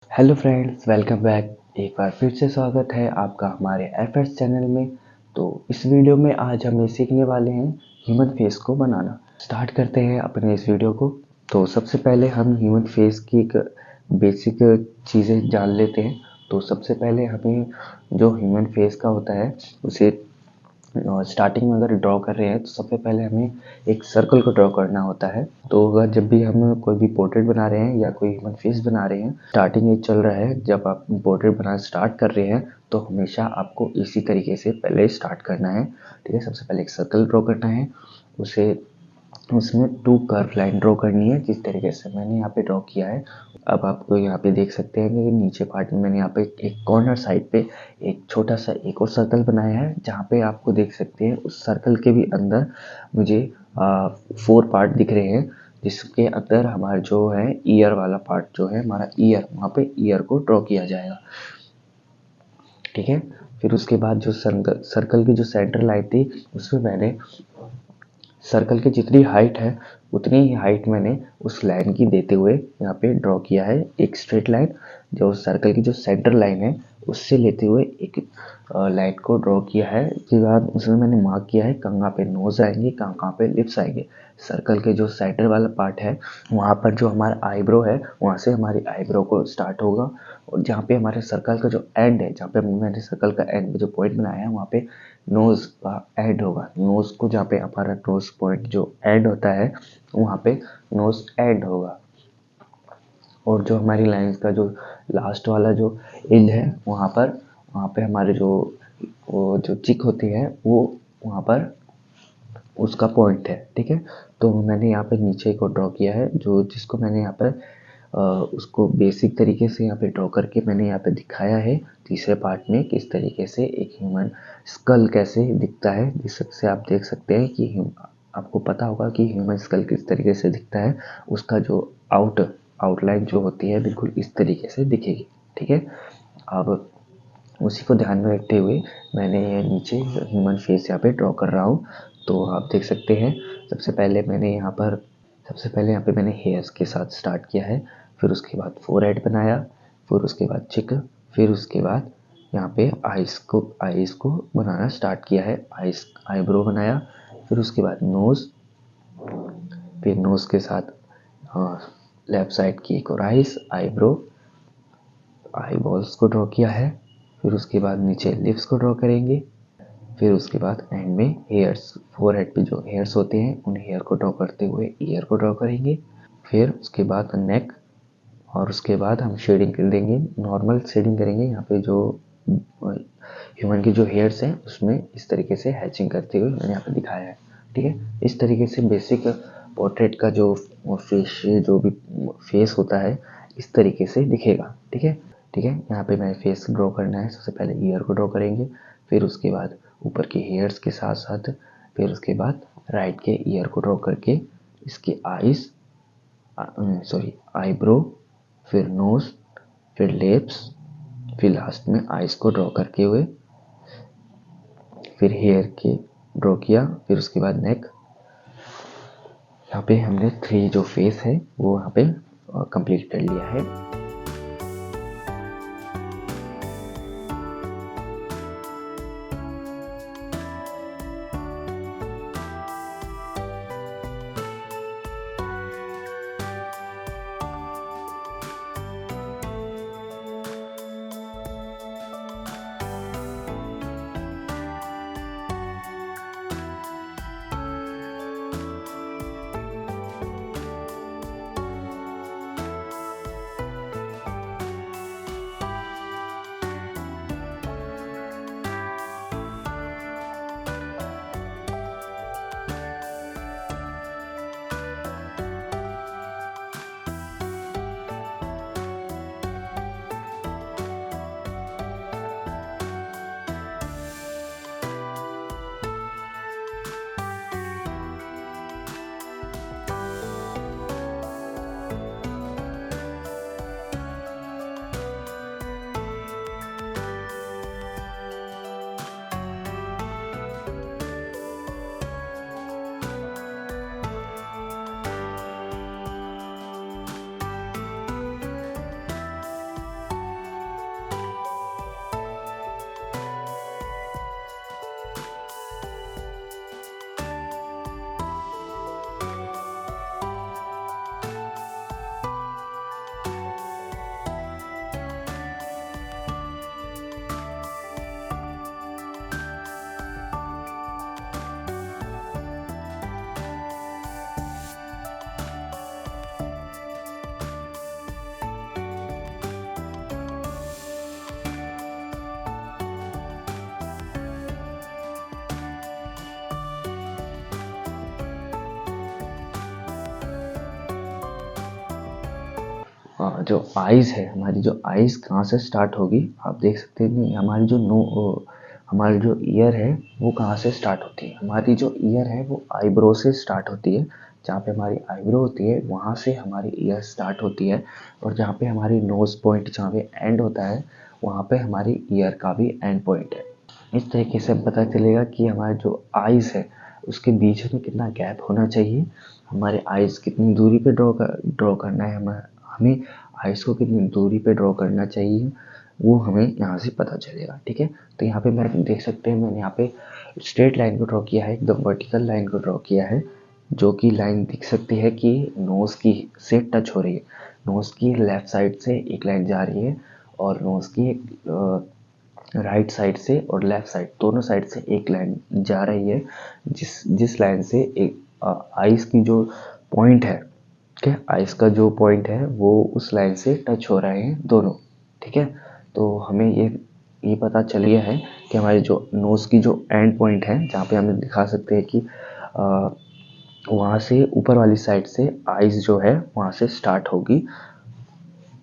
Hello friends, welcome back. एक बार फिर से स्वागत है आपका हमारे एफर्ट्स चैनल में। तो इस वीडियो में आज हम ये सीखने वाले हैं ह्यूमन फेस को बनाना। स्टार्ट करते हैं अपने इस वीडियो को। तो सबसे पहले हम ह्यूमन फेस की एक बेसिक चीज़ें जान लेते हैं। तो सबसे पहले हमें जो ह्यूमन फेस का होता है उसे स्टार्टिंग में अगर ड्रॉ कर रहे हैं तो सबसे पहले हमें एक सर्कल को ड्रॉ करना होता है। तो अगर जब भी हम कोई भी पोर्ट्रेट बना रहे हैं या कोई ह्यूमन फेस बना रहे हैं, स्टार्टिंग एज चल रहा है, जब आप पोर्ट्रेट बनाना स्टार्ट कर रहे हैं तो हमेशा आपको इसी तरीके से पहले स्टार्ट करना है। ठीक है, सबसे पहले एक सर्कल ड्रॉ करना है, उसे उसमें 2 कर्व लाइन ड्रॉ करनी है जिस तरीके से मैंने यहाँ पे ड्रॉ किया है। अब आपको यहाँ पे देख सकते हैं कि नीचे पार्ट में मैंने यहाँ पे एक कॉर्नर साइड पे एक छोटा सा एक और सर्कल बनाया है, जहाँ पे आपको देख सकते हैं उस सर्कल के भी अंदर मुझे 4 पार्ट दिख रहे हैं, जिसके अंदर हमारा जो है ईयर वाला पार्ट जो है हमारा ईयर, वहाँ पे ईयर को ड्रॉ किया जाएगा। ठीक है, फिर उसके बाद जो सर्कल की जो सेंटर लाइन थी उसमें मैंने सर्कल की जितनी हाइट है उतनी ही हाइट मैंने उस लाइन की देते हुए यहाँ पे ड्रॉ किया है। एक स्ट्रेट लाइन जो सर्कल की जो सेंटर लाइन है उससे लेते हुए एक लाइन को ड्रॉ किया है। उसके बाद उसमें मैंने मार्क किया है कहाँ पे नोज आएंगे, कहाँ कहाँ पे लिप्स आएंगे। सर्कल के जो सेंटर वाला पार्ट है वहाँ पर जो हमारा आईब्रो है वहाँ से हमारी आईब्रो को स्टार्ट होगा, और जहाँ पे हमारे सर्कल का जो एंड है, जहाँ पे मैंने सर्कल का एंड में जो पॉइंट बनाया है वहाँ पे नोज का एंड होगा। नोज को जहाँ पे हमारा नोज पॉइंट जो एंड होता है वहाँ पे नोज एंड होगा, और जो हमारी लाइंस का जो लास्ट वाला जो एंड है वहाँ पे हमारे जो वो जो चिक होती है वो वहाँ पर उसका पॉइंट है। ठीक है, तो मैंने यहाँ पे नीचे को ड्रॉ किया है जो जिसको मैंने यहाँ पर उसको बेसिक तरीके से यहाँ पे ड्रॉ करके मैंने यहाँ पे दिखाया है तीसरे पार्ट में किस तरीके से एक ह्यूमन स्कल कैसे दिखता है, जिससे आप देख सकते हैं कि आपको पता होगा कि ह्यूमन स्कल किस तरीके से दिखता है। उसका जो आउटलाइन जो होती है बिल्कुल इस तरीके से दिखेगी। ठीक है, अब उसी को ध्यान में रखते हुए मैंने ये नीचे ह्यूमन फेस यहाँ पे ड्रॉ कर रहा हूँ। तो आप देख सकते हैं सबसे पहले यहाँ पे मैंने हेयर्स के साथ स्टार्ट किया है, फिर उसके बाद फोरहेड बनाया, फिर उसके बाद चिक, फिर उसके बाद यहाँ पे आइज़ को बनाना स्टार्ट किया है। आईब्रो बनाया, फिर उसके बाद नोज़, फिर नोज़ के साथ लेफ्ट साइड की एक और आईब्रो, आई बॉल्स को ड्रॉ किया है, फिर उसके बाद नीचे लिप्स को ड्रॉ करेंगे, फिर उसके बाद एंड में हेयर्स, फोरहेड पे जो हेयर्स होते हैं उन हेयर को ड्रॉ करते हुए ईयर को ड्रॉ करेंगे, फिर उसके बाद नेक, और उसके बाद हम शेडिंग कर देंगे, नॉर्मल शेडिंग करेंगे। यहाँ पे जो ह्यूमन की जो हेयर्स हैं उसमें इस तरीके से हैचिंग करते हुए मैंने यहाँ पे दिखाया है। ठीक है, इस तरीके से बेसिक पोर्ट्रेट का जो भी फेस होता है इस तरीके से दिखेगा। ठीक है, यहाँ पे मैं फेस ड्रॉ करना है। सबसे पहले ईयर को ड्रॉ करेंगे, फिर उसके बाद ऊपर के हेयर्स के साथ साथ फिर उसके बाद राइट के ईयर को ड्रॉ करके इसके आईब्रो, फिर नोज, फिर लिप्स, फिर लास्ट में आइज को ड्रॉ करके हुए फिर हेयर के ड्रॉ किया, फिर उसके बाद नेक। यहाँ पे हमने 3 जो फेस है वो यहाँ पे कंप्लीट कर लिया है। जो आइज़ है, हमारी जो आइज़ कहाँ से स्टार्ट होगी, आप देख सकते हैं कि हमारी जो ईयर है वो कहाँ से स्टार्ट होती है। हमारी जो ईयर है वो आईब्रो से स्टार्ट होती है। जहाँ पे हमारी आईब्रो होती है वहाँ से हमारी ईयर स्टार्ट होती है, और जहाँ पे हमारी नोज़ पॉइंट जहाँ पे एंड होता है वहाँ पे हमारी ईयर का भी एंड पॉइंट है। इस तरीके से पता चलेगा कि हमारे जो आइज़ है उसके बीच में कितना गैप होना चाहिए, हमारे आइज़ कितनी दूरी पे ड्रॉ करना है, हमें आइज़ को कितनी दूरी पे ड्रॉ करना चाहिए, वो हमें यहाँ से पता चलेगा। ठीक है, तो यहाँ पे मैं देख सकते हैं, मैंने यहाँ पे स्ट्रेट लाइन को ड्रॉ किया है, एकदम वर्टिकल लाइन को ड्रॉ किया है, जो कि लाइन दिख सकती है कि नोज़ की से टच हो रही है। नोज़ की लेफ़्ट साइड से एक लाइन जा रही है और नोज़ की एक राइट साइड से और लेफ़्ट साइड दोनों साइड से एक लाइन जा रही है, जिस लाइन से एक आइज़ की जो पॉइंट है, ठीक है, आइज़ का जो पॉइंट है वो उस लाइन से टच हो रहे हैं दोनों। ठीक है, तो हमें ये पता चल गया है कि हमारे जो नोज़ की जो एंड पॉइंट है, जहाँ पे हम दिखा सकते हैं कि वहाँ से ऊपर वाली साइड से आइज़ जो है वहाँ से स्टार्ट होगी।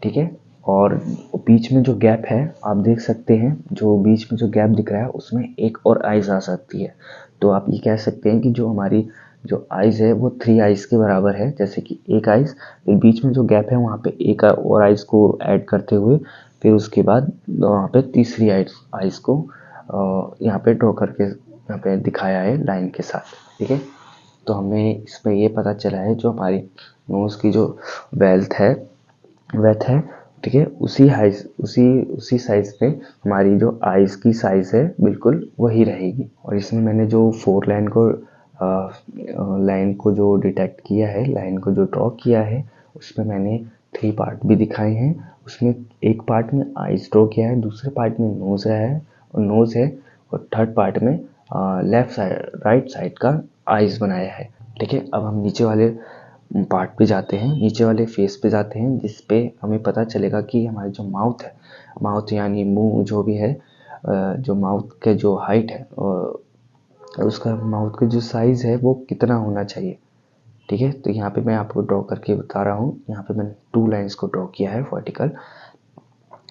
ठीक है, और बीच में जो गैप है आप देख सकते हैं, जो बीच में जो गैप दिख रहा है उसमें एक और आइज़ आ सकती है। तो आप ये कह सकते हैं कि जो हमारी जो आइज़ है वो 3 आइज़ के बराबर है। जैसे कि एक आइज़, फिर बीच में जो गैप है वहाँ पे एक और आइज़ को ऐड करते हुए, फिर उसके बाद वहाँ पे तीसरी आइज़ को यहाँ पे ड्रॉ करके यहाँ पे दिखाया है लाइन के साथ। ठीक है, तो हमें इसमें ये पता चला है जो हमारी नोज़ की जो वेथ है, ठीक है, उसी साइज़ पे हमारी जो आइज़ की साइज़ है बिल्कुल वही रहेगी। और इसमें मैंने जो 4 लाइन को जो डिटेक्ट किया है, लाइन को जो ड्रॉ किया है, उसमें मैंने 3 पार्ट भी दिखाए हैं। उसमें एक पार्ट में आइज़ ड्रॉ किया है, दूसरे पार्ट में नोज़ है, और थर्ड पार्ट में राइट साइड का आइज़ बनाया है। ठीक है, अब हम नीचे वाले पार्ट पे जाते हैं, नीचे वाले फेस पे जाते हैं, जिस पे हमें पता चलेगा कि हमारी जो माउथ है, माउथ यानी मुंह जो भी है, जो माउथ के जो हाइट है उसका माउथ का जो साइज़ है वो कितना होना चाहिए। ठीक है, तो यहाँ पे मैं आपको ड्रॉ करके बता रहा हूँ। यहाँ पे मैंने 2 लाइंस को ड्रॉ किया है वर्टिकल,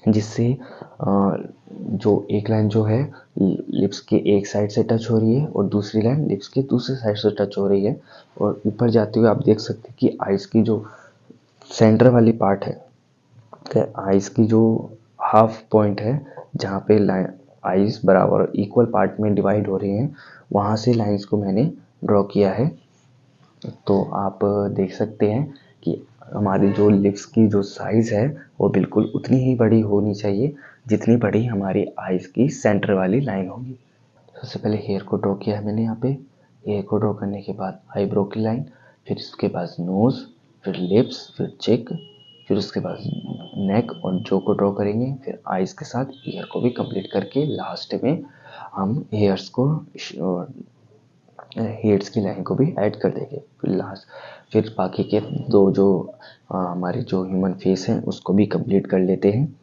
जिससे जो एक लाइन जो है लिप्स के एक साइड से टच हो रही है और दूसरी लाइन लिप्स के दूसरे साइड से टच हो रही है, और ऊपर जाते हुए आप देख सकते हैं कि आइज़ की जो सेंटर वाली पार्ट है, आइज़ की जो हाफ पॉइंट है, जहाँ पे लाइन आइज़ बराबर इक्वल पार्ट में डिवाइड हो रही हैं, वहाँ से लाइंस को मैंने ड्रॉ किया है। तो आप देख सकते हैं कि हमारी जो लिप्स की जो साइज़ है वो बिल्कुल उतनी ही बड़ी होनी चाहिए जितनी बड़ी हमारी आइज़ की सेंटर वाली लाइन होगी। सबसे पहले हेयर को ड्रॉ किया है मैंने यहाँ पे। हेयर को ड्रॉ करने के बाद आईब्रो की लाइन, फिर उसके बाद नोज़, फिर लिप्स, फिर चिक, फिर उसके बाद नेक और जो को ड्रॉ करेंगे, फिर आइज़ के साथ ईयर को भी कंप्लीट करके लास्ट में हम हेड्स की लाइन को भी ऐड कर देंगे। फिर बाकी के दो जो हमारे जो ह्यूमन फेस हैं उसको भी कंप्लीट कर लेते हैं।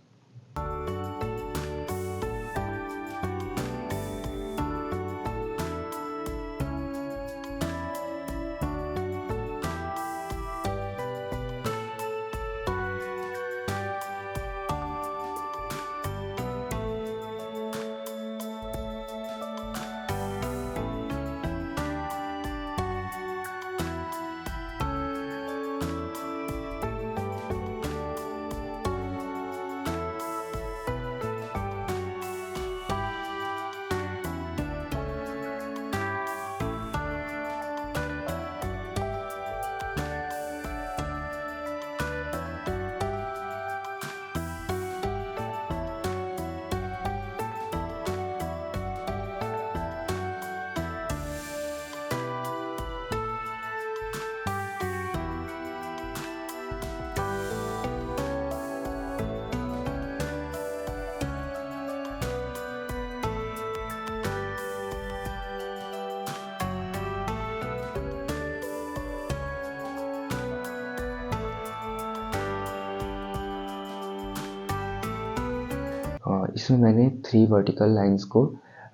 इसमें मैंने 3 वर्टिकल लाइंस को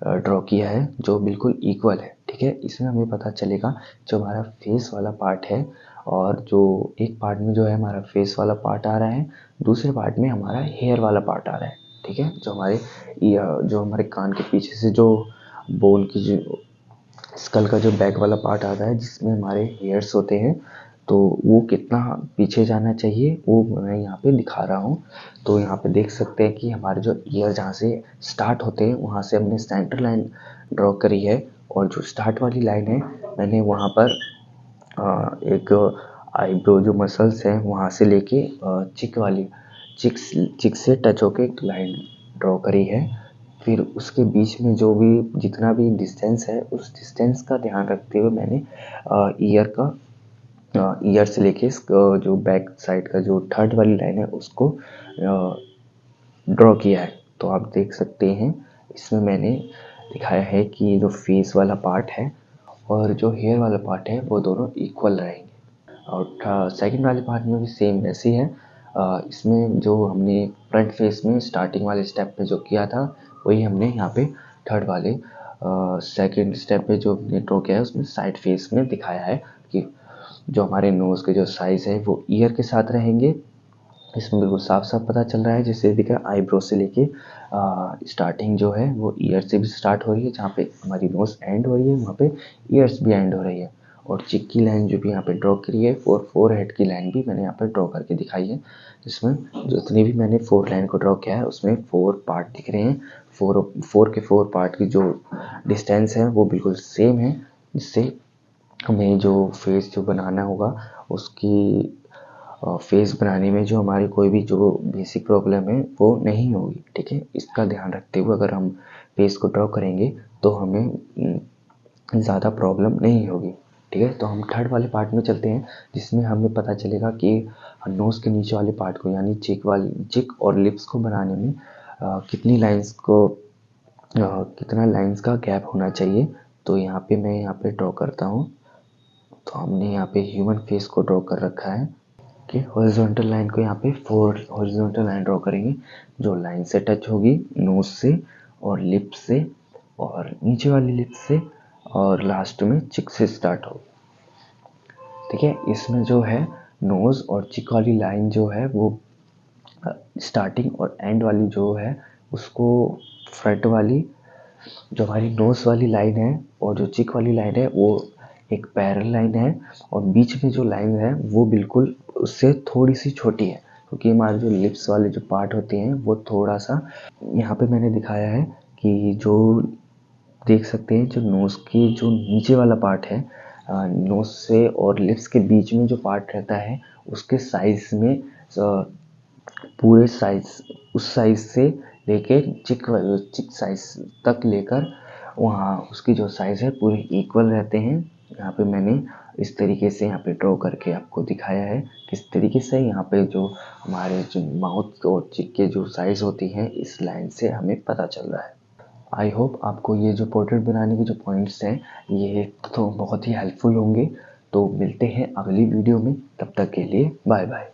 ड्रॉ किया है जो बिल्कुल इक्वल है। ठीक है, इसमें हमें पता चलेगा जो हमारा फेस वाला पार्ट है और जो एक पार्ट में जो है हमारा फेस वाला पार्ट आ रहा है, दूसरे पार्ट में हमारा हेयर वाला पार्ट आ रहा है। ठीक है, जो हमारे कान के पीछे से जो बोन की जो स्कल का जो बैक वाला पार्ट आता है जिसमें हमारे हेयर्स होते हैं, तो वो कितना पीछे जाना चाहिए वो मैं यहाँ पे दिखा रहा हूँ। तो यहाँ पे देख सकते हैं कि हमारे जो ईयर जहाँ से स्टार्ट होते हैं वहाँ से हमने सेंटर लाइन ड्रॉ करी है, और जो स्टार्ट वाली लाइन है मैंने वहाँ पर एक आईब्रो जो मसल्स हैं वहाँ से लेके चिक से टच होके एक लाइन ड्रॉ करी है। फिर उसके बीच में जो भी जितना भी डिस्टेंस है उस डिस्टेंस का ध्यान रखते हुए मैंने ईयर से लेके जो बैक साइड का जो थर्ड वाली लाइन है उसको ड्रॉ किया है। तो आप देख सकते हैं इसमें मैंने दिखाया है कि जो फेस वाला पार्ट है और जो हेयर वाला पार्ट है वो दोनों इक्वल रहेंगे। और सेकंड वाले पार्ट में भी सेम वैसे ही है। इसमें जो हमने फ्रंट फेस में स्टार्टिंग वाले स्टेप पे जो किया था वही हमने यहाँ पे थर्ड वाले सेकंड स्टेप पे जो हमने ड्रॉ किया है उसमें साइड फेस में दिखाया है कि जो हमारे नोज़ के जो साइज़ है वो ईयर के साथ रहेंगे। इसमें बिल्कुल साफ साफ पता चल रहा है, जैसे दिखा आईब्रो से लेके स्टार्टिंग जो है वो ईयर से भी स्टार्ट हो रही है, जहाँ पे हमारी नोज़ एंड हो रही है वहाँ पे ईयर्स भी एंड हो रही है। और चिक की लाइन जो भी यहाँ पे ड्रॉ करी है, फोर हेड की लाइन भी मैंने यहाँ पे ड्रॉ करके दिखाई है, जिसमें जितनी भी मैंने 4 लाइन को ड्रॉ किया है उसमें 4 पार्ट दिख रहे हैं। 4 पार्ट की जो डिस्टेंस है वो बिल्कुल सेम है, जिससे हमें जो फेस जो बनाना होगा उसकी फेस बनाने में जो हमारी कोई भी जो बेसिक प्रॉब्लम है वो नहीं होगी। ठीक है, इसका ध्यान रखते हुए अगर हम फेस को ड्रॉ करेंगे तो हमें ज़्यादा प्रॉब्लम नहीं होगी। ठीक है, तो हम थर्ड वाले पार्ट में चलते हैं, जिसमें हमें पता चलेगा कि नोज़ के नीचे वाले पार्ट को यानी चिक और लिप्स को बनाने में कितना लाइंस का गैप होना चाहिए। तो यहाँ पे मैं ड्रॉ करता हूँ। तो हमने यहाँ पे ह्यूमन फेस को ड्रॉ कर रखा है कि हॉरिजॉन्टल लाइन को यहाँ पे 4 हॉरिजॉन्टल लाइन ड्रॉ करेंगे, जो लाइन से टच होगी नोज से और लिप से और नीचे वाली लिप से और लास्ट में चिक से स्टार्ट होगी। ठीक है, इसमें जो है नोज और चिक वाली लाइन जो है वो स्टार्टिंग और एंड वाली जो है उसको फ्रंट वाली जो हमारी नोज वाली लाइन है और जो चिक वाली लाइन है वो एक पैरेलल लाइन है, और बीच में जो लाइन है वो बिल्कुल उससे थोड़ी सी छोटी है, क्योंकि हमारे जो लिप्स वाले जो पार्ट होते हैं वो थोड़ा सा यहाँ पे मैंने दिखाया है कि जो देख सकते हैं जो नोज़ की जो नीचे वाला पार्ट है, नोज़ से और लिप्स के बीच में जो पार्ट रहता है उसके साइज़ में पूरे साइज उस साइज से लेके चिक साइज तक लेकर वहाँ उसकी जो साइज़ है पूरे इक्वल रहते हैं। यहाँ पे मैंने इस तरीके से यहाँ पे ड्रॉ करके आपको दिखाया है किस तरीके से यहाँ पे जो हमारे जो माउथ और चिक के जो साइज़ होती हैं इस लाइन से हमें पता चल रहा है। आई होप आपको ये जो पोर्ट्रेट बनाने के जो पॉइंट्स हैं ये तो बहुत ही हेल्पफुल होंगे। तो मिलते हैं अगली वीडियो में, तब तक के लिए बाय बाय।